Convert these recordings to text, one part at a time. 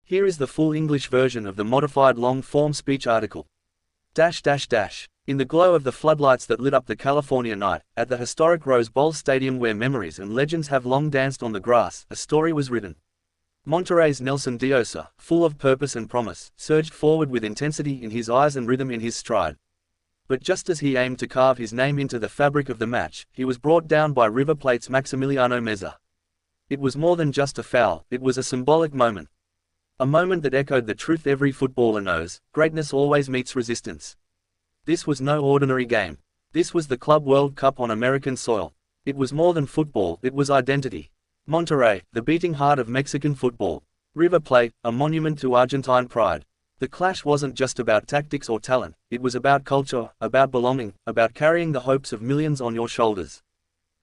Here is the full English version of the modified long-form speech article. In the glow of the floodlights that lit up the California night, at the historic Rose Bowl Stadium where memories and legends have long danced on the grass, a story was written. Monterrey's Nelson Diosa, full of purpose and promise, surged forward with intensity in his eyes and rhythm in his stride. But just as he aimed to carve his name into the fabric of the match, he was brought down by River Plate's Maximiliano Meza. It was more than just a foul, it was a symbolic moment. A moment that echoed the truth every footballer knows: greatness always meets resistance. This was no ordinary game. This was the Club World Cup on American soil. It was more than football, it was identity. Monterrey, the beating heart of Mexican football. River Plate, a monument to Argentine pride. The clash wasn't just about tactics or talent, it was about culture, about belonging, about carrying the hopes of millions on your shoulders.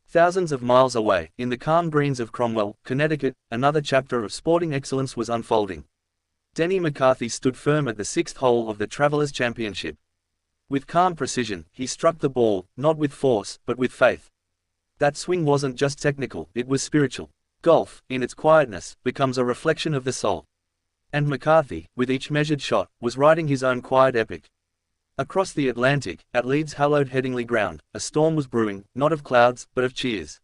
Thousands of miles away, in the calm greens of Cromwell, Connecticut, another chapter of sporting excellence was unfolding. Denny McCarthy stood firm at the sixth hole of the Travelers' Championship. With calm precision, he struck the ball, not with force, but with faith. That swing wasn't just technical, it was spiritual. Golf, in its quietness, becomes a reflection of the soul. And McCarthy, with each measured shot, was writing his own quiet epic. Across the Atlantic, at Leeds' hallowed Headingley ground, a storm was brewing, not of clouds, but of cheers.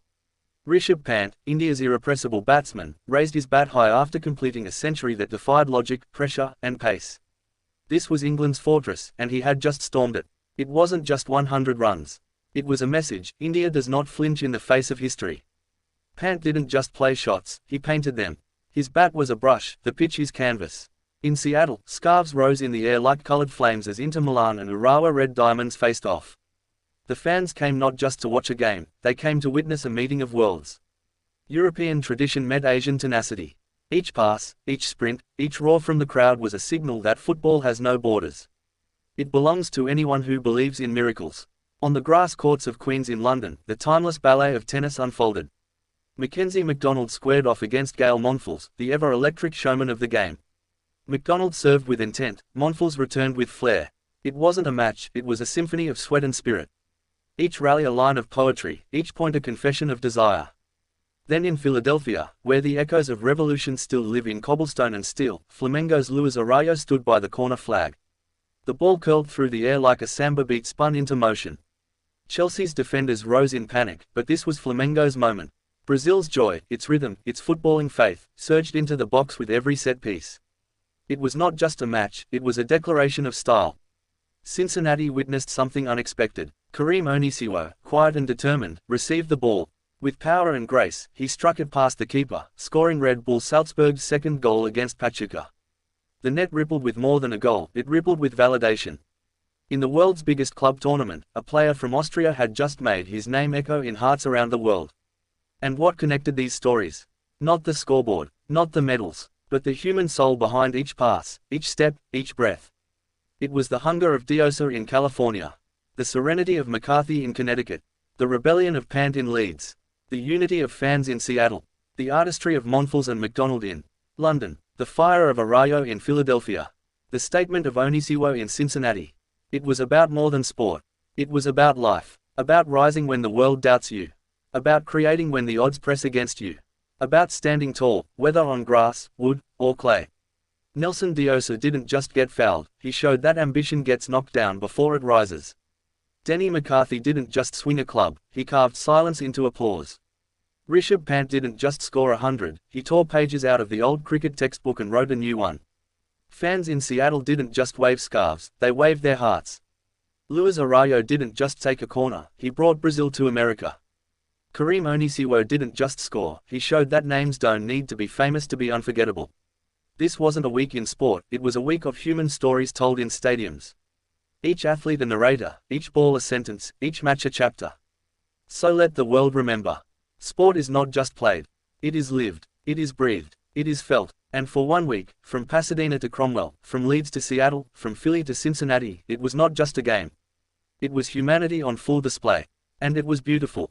Rishabh Pant, India's irrepressible batsman, raised his bat high after completing a century that defied logic, pressure, and pace. This was England's fortress, and he had just stormed it. It wasn't just 100 runs. It was a message: India does not flinch in the face of history. Pant didn't just play shots, he painted them. His bat was a brush, the pitch his canvas. In Seattle, scarves rose in the air like colored flames as Inter Milan and Urawa Red Diamonds faced off. The fans came not just to watch a game, they came to witness a meeting of worlds. European tradition met Asian tenacity. Each pass, each sprint, each roar from the crowd was a signal that football has no borders. It belongs to anyone who believes in miracles. On the grass courts of Queen's in London, the timeless ballet of tennis unfolded. Mackenzie McDonald squared off against Gail Monfils, the ever-electric showman of the game. McDonald served with intent, Monfils returned with flair. It wasn't a match, it was a symphony of sweat and spirit. Each rally a line of poetry, each point a confession of desire. Then in Philadelphia, where the echoes of revolution still live in cobblestone and steel, Flamengo's Luis Arroyo stood by the corner flag. The ball curled through the air like a samba beat spun into motion. Chelsea's defenders rose in panic, but this was Flamengo's moment. Brazil's joy, its rhythm, its footballing faith, surged into the box with every set piece. It was not just a match, it was a declaration of style. Cincinnati witnessed something unexpected. Kareem Onisiwo, quiet and determined, received the ball. With power and grace, he struck it past the keeper, scoring Red Bull Salzburg's second goal against Pachuca. The net rippled with more than a goal, it rippled with validation. In the world's biggest club tournament, a player from Austria had just made his name echo in hearts around the world. And what connected these stories? Not the scoreboard, not the medals, but the human soul behind each pass, each step, each breath. It was the hunger of Diosa in California, the serenity of McCarthy in Connecticut, the rebellion of Pant in Leeds, the unity of fans in Seattle, the artistry of Monfils and McDonald in London, the fire of Arroyo in Philadelphia, the statement of Onisiwo in Cincinnati. It was about more than sport. It was about life, about rising when the world doubts you, about creating when the odds press against you, about standing tall, whether on grass, wood, or clay. Nelson Diosa didn't just get fouled, he showed that ambition gets knocked down before it rises. Denny McCarthy didn't just swing a club, he carved silence into applause. Rishabh Pant didn't just score 100, he tore pages out of the old cricket textbook and wrote a new one. Fans in Seattle didn't just wave scarves, they waved their hearts. Luis Arroyo didn't just take a corner, he brought Brazil to America. Kareem Onisiwo didn't just score, he showed that names don't need to be famous to be unforgettable. This wasn't a week in sport, it was a week of human stories told in stadiums. Each athlete a narrator, each ball a sentence, each match a chapter. So let the world remember. Sport is not just played. It is lived, it is breathed, it is felt. And for 1 week, from Pasadena to Cromwell, from Leeds to Seattle, from Philly to Cincinnati, it was not just a game. It was humanity on full display. And it was beautiful.